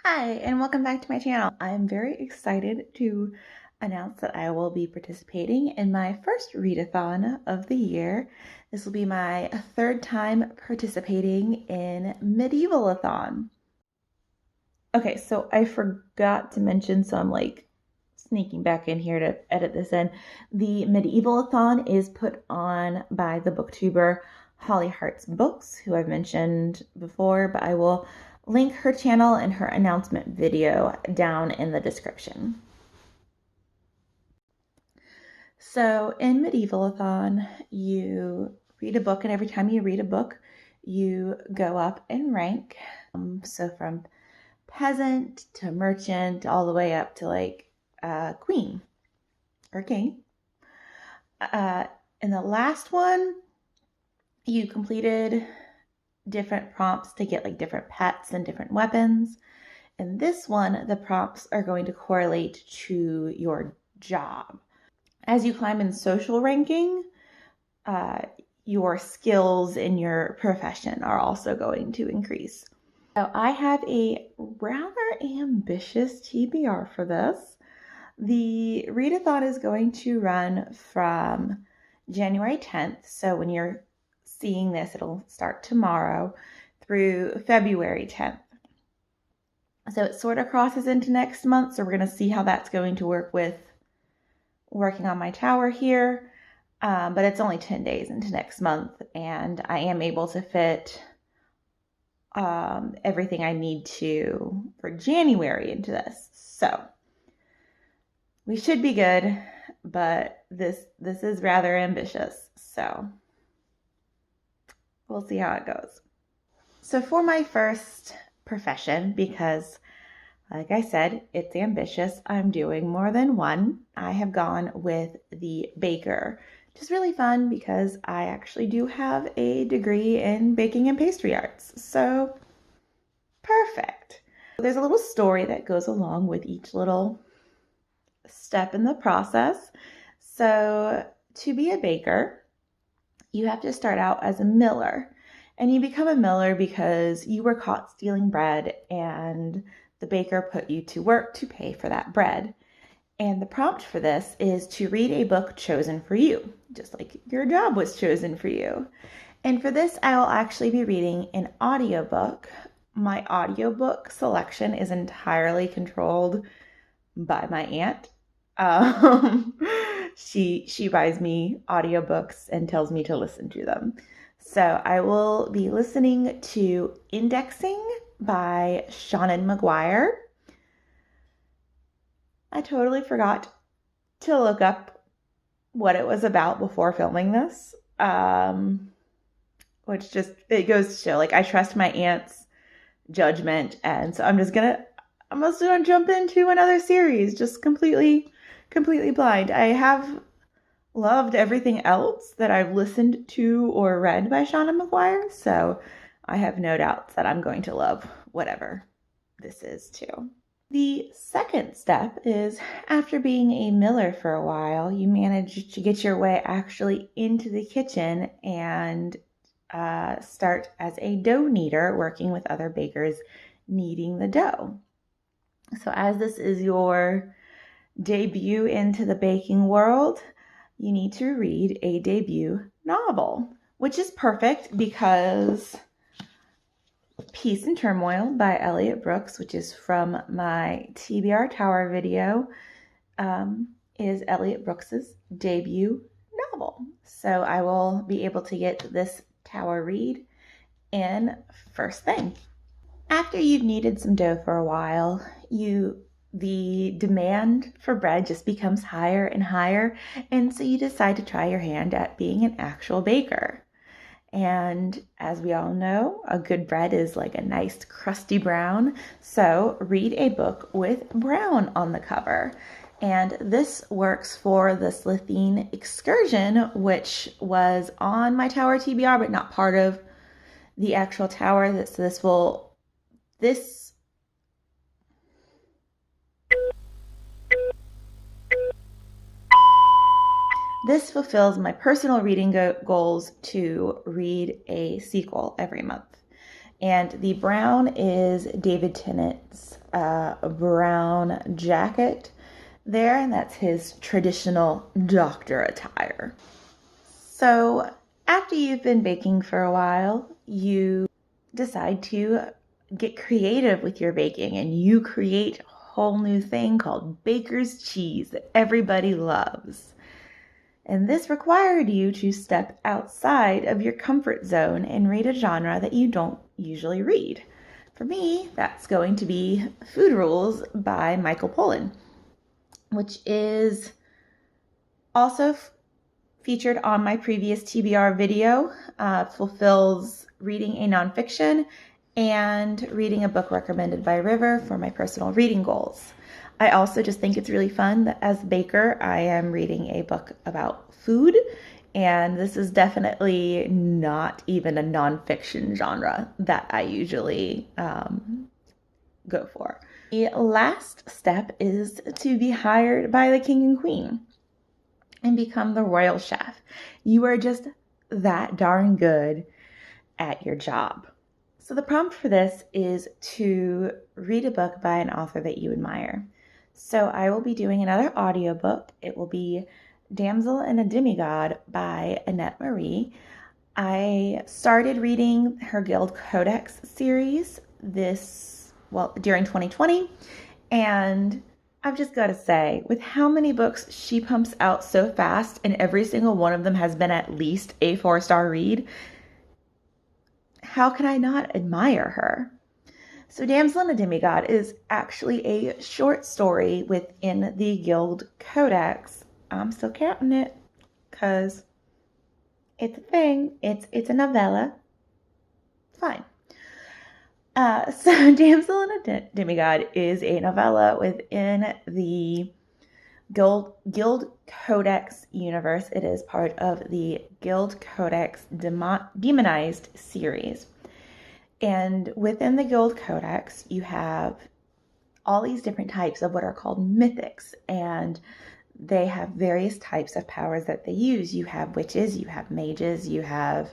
Hi, and welcome back to my channel. I'm very excited to announce that I will be participating in my first readathon of the year. This will be my third time participating in Medieval-a-Thon. Okay, so I forgot to mention, so I'm like sneaking back in here to edit this in. The Medieval-a-Thon is put on by the booktuber Holly Hart's Books, who I've mentioned before, but I will link her channel and her announcement video down in the description. So in Medieval-a-Thon, you read a book, and every time you read a book, you go up in rank. So from peasant to merchant, all the way up to like queen or king. In the last one, you completed different prompts to get like different pets and different weapons. In this one, the prompts are going to correlate to your job. As you climb in social ranking, your skills in your profession are also going to increase. So I have a rather ambitious TBR for this. The readathon is going to run from January 10th. So when you're seeing this, it'll start tomorrow through February 10th. So it sort of crosses into next month. So we're going to see how that's going to work with working on my tower here. But it's only 10 days into next month, and I am able to fit everything I need to for January into this. So we should be good, but this is rather ambitious. So we'll see how it goes. So for my first profession, because like I said, it's ambitious, I'm doing more than one. I have gone with the baker, which is really fun because I actually do have a degree in baking and pastry arts. So perfect. There's a little story that goes along with each little step in the process. So to be a baker, you have to start out as a miller. And you become a miller because you were caught stealing bread and the baker put you to work to pay for that bread. And the prompt for this is to read a book chosen for you, just like your job was chosen for you. And for this, I will actually be reading an audiobook. My audiobook selection is entirely controlled by my aunt. She buys me audiobooks and tells me to listen to them. So I will be listening to Indexing by Seanan McGuire. I totally forgot to look up what it was about before filming this, which just, it goes to show, like, I trust my aunt's judgment, and so I'm just gonna jump into another series, just completely blind. I have loved everything else that I've listened to or read by Seanan McGuire, so I have no doubts that I'm going to love whatever this is too. The second step is, after being a miller for a while, you manage to get your way actually into the kitchen and start as a dough kneader, working with other bakers kneading the dough. So as this is your debut into the baking world, you need to read a debut novel, which is perfect because Peace and Turmoil by Elliot Brooks, which is from my TBR Tower video, is Elliot Brooks's debut novel. So I will be able to get this tower read in first thing. After you've kneaded some dough for a while, the demand for bread just becomes higher and higher, and so you decide to try your hand at being an actual baker. And as we all know, a good bread is like a nice crusty brown, so read a book with brown on the cover. And this works for the Slitheen Excursion, which was on my tower TBR, but not part of the actual tower. This fulfills my personal reading goals to read a sequel every month. And the brown is David Tennant's brown jacket there, and that's his traditional doctor attire. So after you've been baking for a while, you decide to get creative with your baking, and you create a whole new thing called baker's cheese that everybody loves. And this required you to step outside of your comfort zone and read a genre that you don't usually read. For me, that's going to be Food Rules by Michael Pollan, which is also featured on my previous TBR video. Fulfills reading a nonfiction and reading a book recommended by River for my personal reading goals. I also just think it's really fun that as a baker, I am reading a book about food, and this is definitely not even a nonfiction genre that I usually go for. The last step is to be hired by the king and queen and become the royal chef. You are just that darn good at your job. So the prompt for this is to read a book by an author that you admire. So I will be doing another audiobook. It will be Damsel and a Demigod by Annette Marie. I started reading her Guild Codex series during 2020, and I've just got to say, with how many books she pumps out so fast, and every single one of them has been at least a 4-star read, how can I not admire her? So Damsel and a Demigod is actually a short story within the Guild Codex. I'm still counting it because it's a thing. It's a novella. Fine. So Damsel and a Demigod is a novella within the Guild Codex universe. It is part of the Guild Codex Demonized series. And within the Guild Codex, you have all these different types of what are called mythics, and they have various types of powers that they use. You have witches, you have mages, you have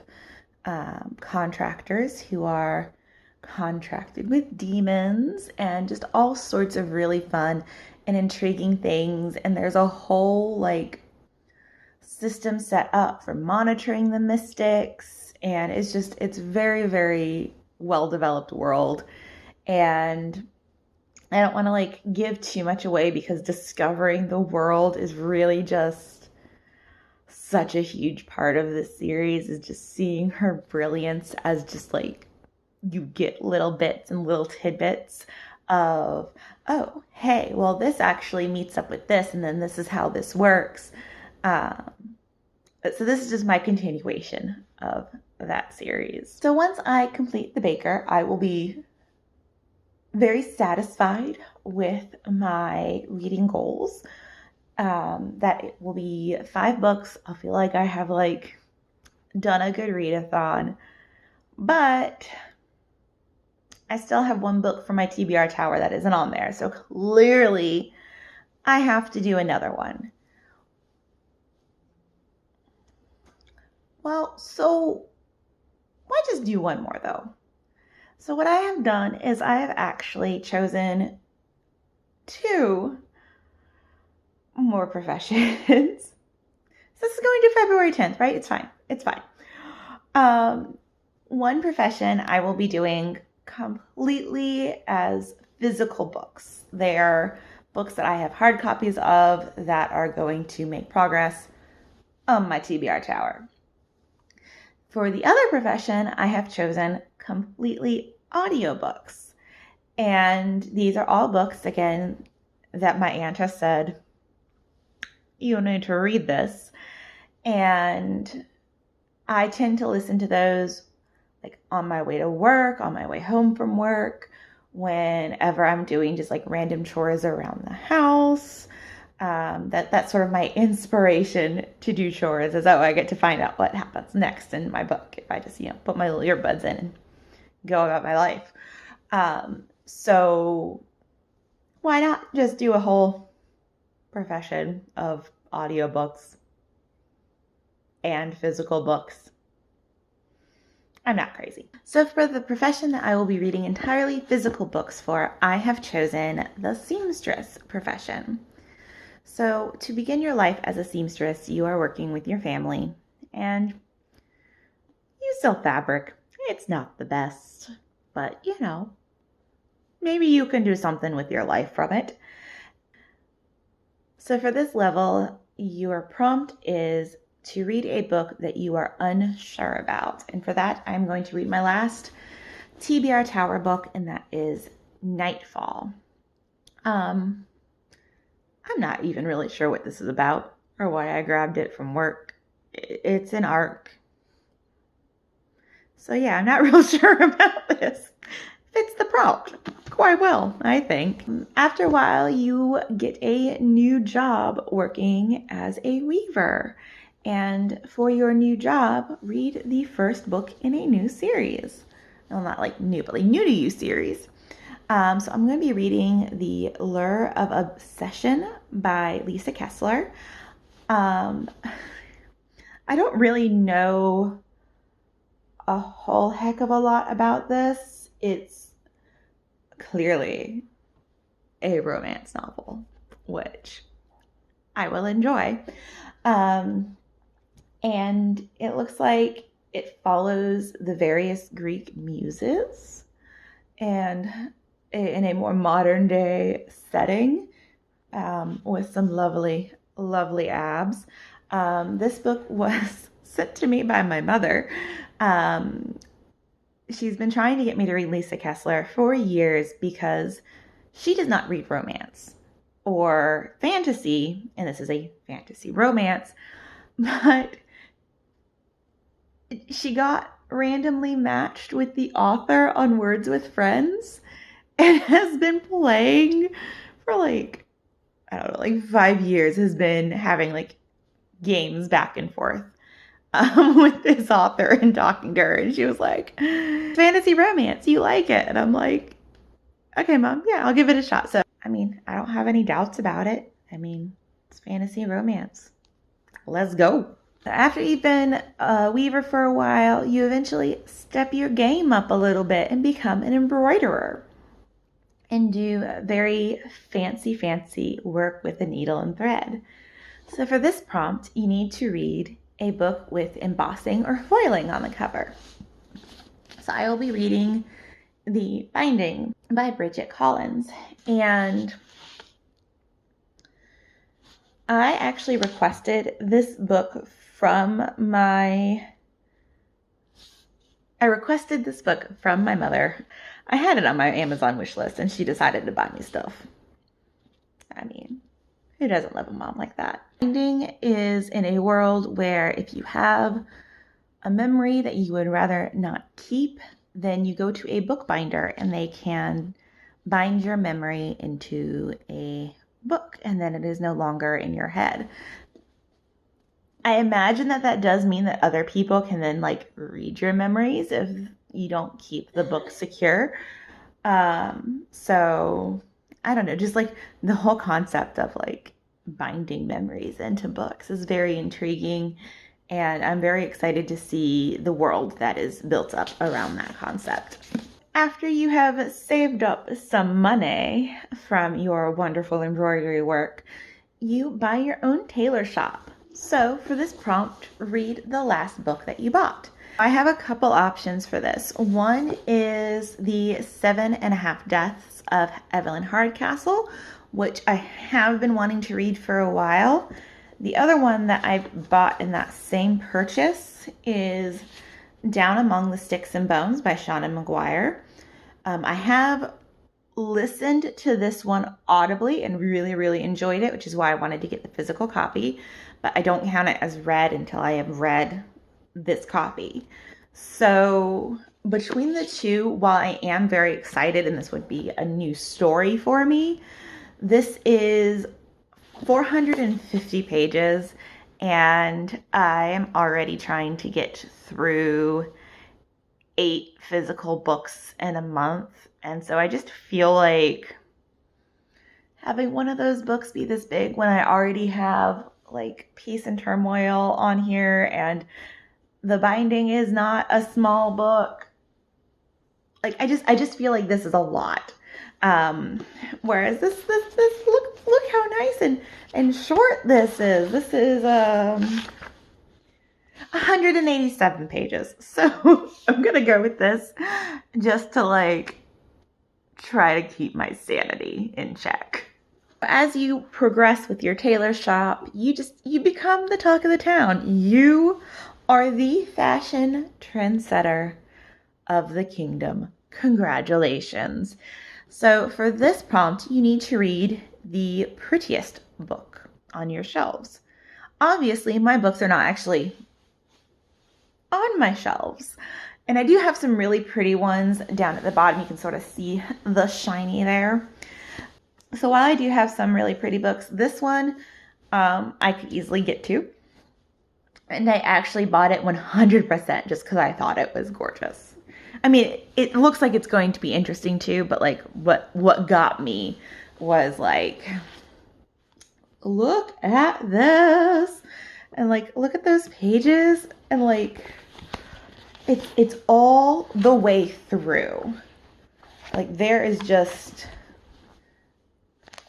contractors who are contracted with demons, and just all sorts of really fun and intriguing things. And there's a whole system set up for monitoring the mystics, and it's very, very well-developed world. And I don't want to give too much away, because discovering the world is really just such a huge part of this series, is just seeing her brilliance as just you get little bits and little tidbits of, oh, hey, well, this actually meets up with this, and then this is how this works. So this is just my continuation of that series. So once I complete The Baker, I will be very satisfied with my reading goals. That it will be 5 books. I'll feel like I have done a good readathon, but I still have 1 book for my TBR tower that isn't on there. So clearly I have to do another one. Well, so why just do 1 more though? So what I have done is I have actually chosen 2 more professions. So this is going to February 10th, right? It's fine. It's fine. 1 profession I will be doing completely as physical books. They are books that I have hard copies of that are going to make progress on my TBR tower. For the other profession, I have chosen completely audiobooks. And these are all books, again, that my aunt has said, you need to read this. And I tend to listen to those on my way to work, on my way home from work, whenever I'm doing just random chores around the house. That's sort of my inspiration to do chores, is I get to find out what happens next in my book if I just put my little earbuds in and go about my life. So why not just do a whole profession of audiobooks and physical books? I'm not crazy. So for the profession that I will be reading entirely physical books for, I have chosen the seamstress profession. So to begin your life as a seamstress, you are working with your family and you sell fabric. It's not the best, but maybe you can do something with your life from it. So for this level, your prompt is to read a book that you are unsure about. And for that, I'm going to read my last TBR Tower book, and that is Nightfall. I'm not even really sure what this is about or why I grabbed it from work. It's an arc. So yeah, I'm not real sure about this. Fits the prompt quite well, I think. After a while, you get a new job working as a weaver. And for your new job, read the first book in a new series. Well, not like new, but like new to you series. So I'm going to be reading The Lure of Obsession by Lisa Kessler. I don't really know a whole heck of a lot about this. It's clearly a romance novel, which I will enjoy. And it looks like it follows the various Greek muses and in a more modern day setting with some lovely, lovely abs. This book was sent to me by my mother. She's been trying to get me to read Lisa Kessler for years because she does not read romance or fantasy, and this is a fantasy romance, but she got randomly matched with the author on Words with Friends and has been playing for like, I don't know, like 5 years, has been having like games back and forth with this author and talking to her. And she was like, fantasy romance, you like it? And I'm like, okay, Mom, yeah, I'll give it a shot. So, I mean, I don't have any doubts about it. I mean, it's fantasy romance. Let's go. After you've been a weaver for a while, you eventually step your game up a little bit and become an embroiderer and do very fancy work with a needle and thread. So for this prompt, you need to read a book with embossing or foiling on the cover. So I will be reading The Binding by Bridget Collins. And I actually requested this book from my mother. I had it on my Amazon wish list and she decided to buy me stuff. I mean, who doesn't love a mom like that? Binding is in a world where if you have a memory that you would rather not keep, then you go to a bookbinder and they can bind your memory into a book and then it is no longer in your head. I imagine that does mean that other people can then like read your memories if you don't keep the book secure. So I don't know, just like the whole concept of like binding memories into books is very intriguing. And I'm very excited to see the world that is built up around that concept. After you have saved up some money from your wonderful embroidery work, you buy your own tailor shop. So for this prompt, read the last book that you bought. I have a couple options for this. One is the 7.5 Deaths of Evelyn Hardcastle, which I have been wanting to read for a while. The other one that I bought in that same purchase is Down Among the Sticks and Bones by Shauna McGuire. I have listened to this one audibly and really enjoyed it, which is why I wanted to get the physical copy, but I don't count it as read until I have read this copy. So between the two, while I am very excited and this would be a new story for me, this is 450 pages and I am already trying to get through 8 physical books in a month. And so I just feel like having one of those books be this big when I already have like Peace and Turmoil on here and the binding is not a small book. Like I just feel like this is a lot. Whereas this look how nice and short this is. This is 187 pages. So I'm gonna go with this just to like try to keep my sanity in check. As you progress with your tailor shop, you become the talk of the town. You are the fashion trendsetter of the kingdom. Congratulations. So for this prompt, you need to read the prettiest book on your shelves. Obviously, my books are not actually on my shelves. And I do have some really pretty ones down at the bottom. You can sort of see the shiny there. So while I do have some really pretty books, this one I could easily get to. And I actually bought it 100% just because I thought it was gorgeous. I mean, it looks like it's going to be interesting too, but like what got me was like, look at this. And like, look at those pages. And like, it's all the way through. Like there is just,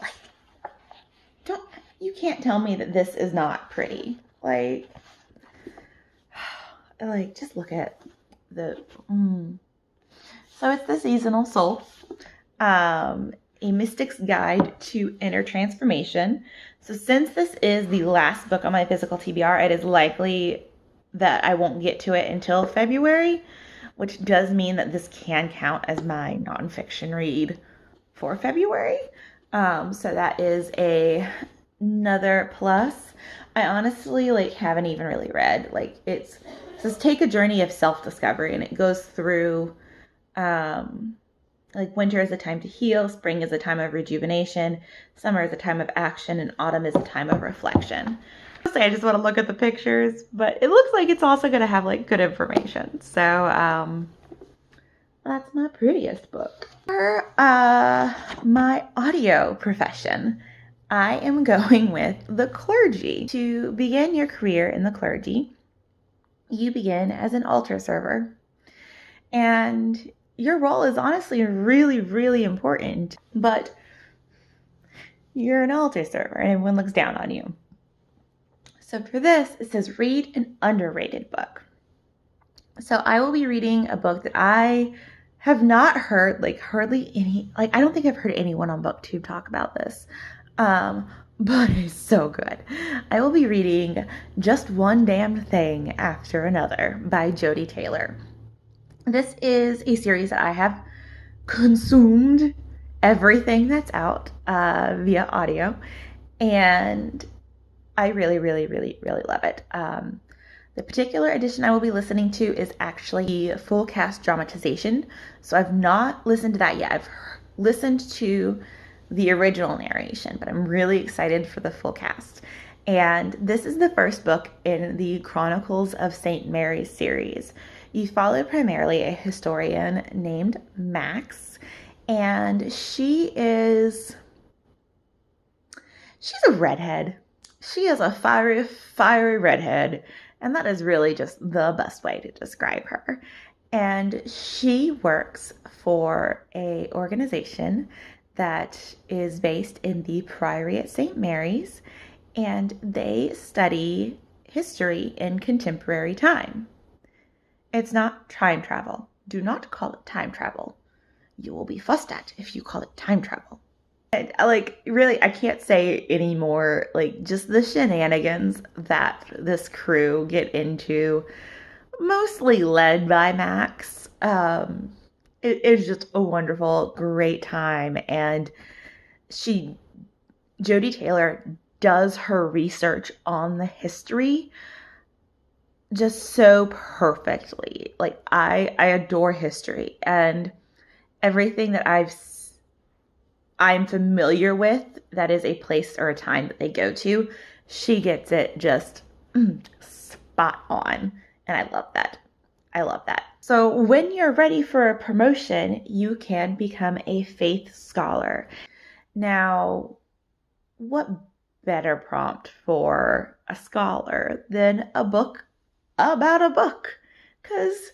like, you can't tell me that this is not pretty. Like just look at the, So it's the Seasonal Soul, a mystic's guide to inner transformation. So since this is the last book on my physical TBR, it is likely that I won't get to it until February, which does mean that this can count as my nonfiction read for February. So that is another plus. I honestly haven't even really read. It says take a journey of self-discovery, and it goes through winter is a time to heal, spring is a time of rejuvenation, summer is a time of action, and autumn is a time of reflection. I just want to look at the pictures, but it looks like it's also going to have good information. So that's my prettiest book. For my audio profession, I am going with the clergy. To begin your career in the clergy, you begin as an altar server. And your role is honestly really, really important, but you're an altar server and everyone looks down on you. So for this, it says read an underrated book. So I will be reading a book that I have not heard hardly any, I don't think I've heard anyone on BookTube talk about this. But it's so good. I will be reading Just One Damned Thing After Another by Jodi Taylor. This is a series that I have consumed everything that's out via audio, and I really, really, really, really love it. The particular edition I will be listening to is actually the full cast dramatization, so I've not listened to that yet. I've listened to the original narration, but I'm really excited for the full cast. And this is the first book in the Chronicles of St. Mary's series. You follow primarily a historian named Max, and she's a redhead. She is a fiery, fiery redhead, and that is really just the best way to describe her. And she works for a organization that is based in the Priory at St. Mary's, and they study history in contemporary time. It's not time travel. Do not call it time travel. You will be fussed at if you call it time travel. And, really, I can't say any more, just the shenanigans that this crew get into, mostly led by Max. It is just a wonderful, great time, and Jodi Taylor does her research on the history just so perfectly. I adore history, and everything that I'm familiar with that is a place or a time that they go to, she gets it just spot on, and I love that. So when you're ready for a promotion, you can become a faith scholar. Now, what better prompt for a scholar than a book about a book, because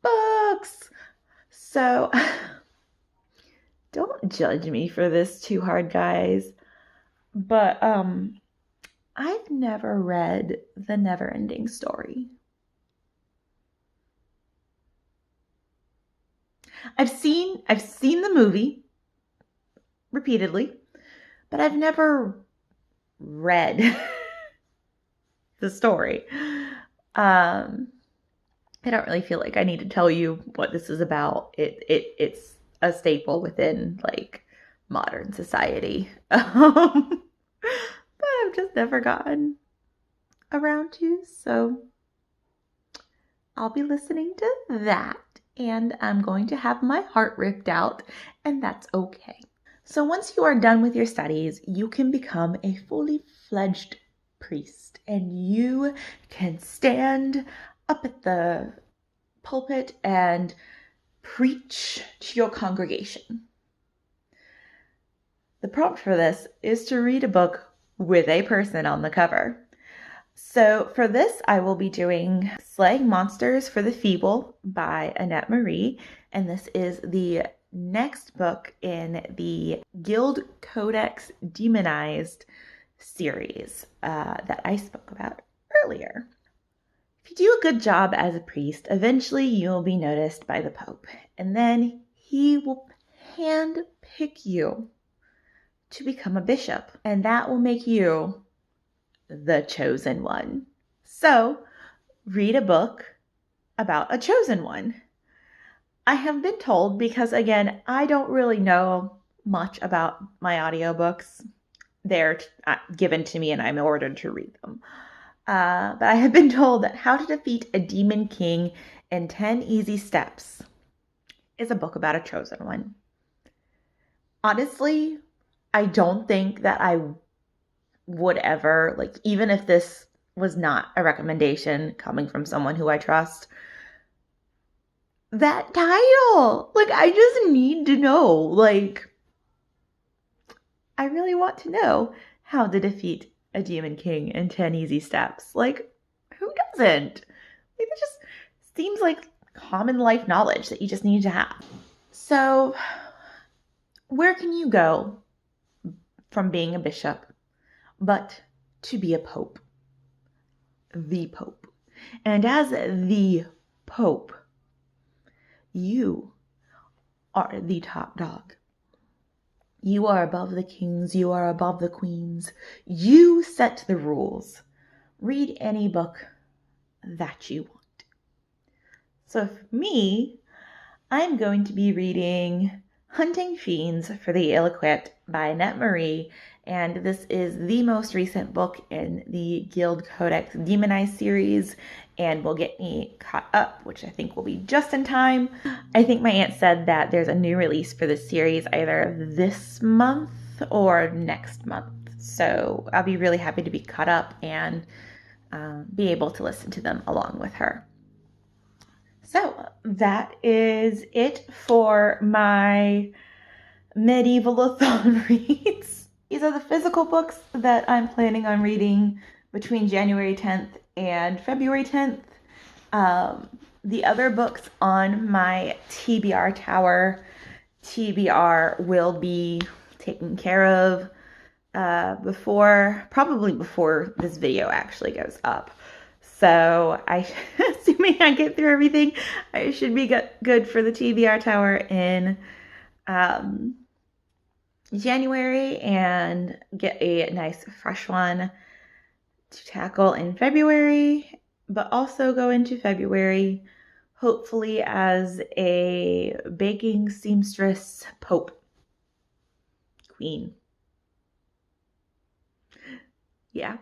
books. So don't judge me for this too hard, guys. But I've never read The Never-Ending Story. I've seen the movie repeatedly, but I've never read the story. I don't really feel like I need to tell you what this is about. It's a staple within like modern society. But I've just never gotten around to, so I'll be listening to that, and I'm going to have my heart ripped out, and that's okay. So once you are done with your studies, you can become a fully fledged priest, and you can stand up at the pulpit and preach to your congregation. The prompt for this is to read a book with a person on the cover. So for this, I will be doing Slaying Monsters for the Feeble by Annette Marie, and this is the next book in the Guild Codex Demonized series that I spoke about earlier. If you do a good job as a priest, eventually you will be noticed by the Pope, and then he will handpick you to become a bishop, and that will make you the chosen one. So, read a book about a chosen one. I have been told, because again, I don't really know much about my audiobooks. They're given to me and I'm ordered to read them. But I have been told that How to Defeat a Demon King in 10 Easy Steps is a book about a chosen one. Honestly, I don't think that I would ever, like, even if this was not a recommendation coming from someone who I trust, that title, like, I just need to know, like, I really want to know how to defeat a demon king in 10 easy steps. Like, who doesn't? Like, it just seems like common life knowledge that you just need to have. So, where can you go from being a bishop but to be a pope? The Pope. And as the Pope, you are the top dog. You are above the kings. You are above the queens. You set the rules. Read any book that you want. So for me, I'm going to be reading Hunting Fiends for the Ill-Equipped by Annette Marie, and this is the most recent book in the Guild Codex Demonized series, and will get me caught up, which I think will be just in time. I think my aunt said that there's a new release for this series either this month or next month, so I'll be really happy to be caught up and be able to listen to them along with her. So that is it for my Medieval-a-Thon reads. These are the physical books that I'm planning on reading between January 10th and February 10th. The other books on my TBR Tower TBR will be taken care of probably before this video actually goes up. So assuming I get through everything, I should be good for the TBR Tower in January and get a nice fresh one to tackle in February, but also go into February hopefully as a baking seamstress pope queen. Yeah.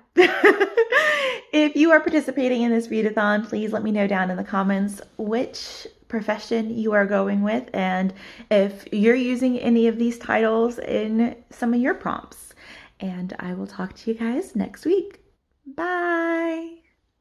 If you are participating in this readathon, please let me know down in the comments which profession you are going with and if you're using any of these titles in some of your prompts. And I will talk to you guys next week. Bye.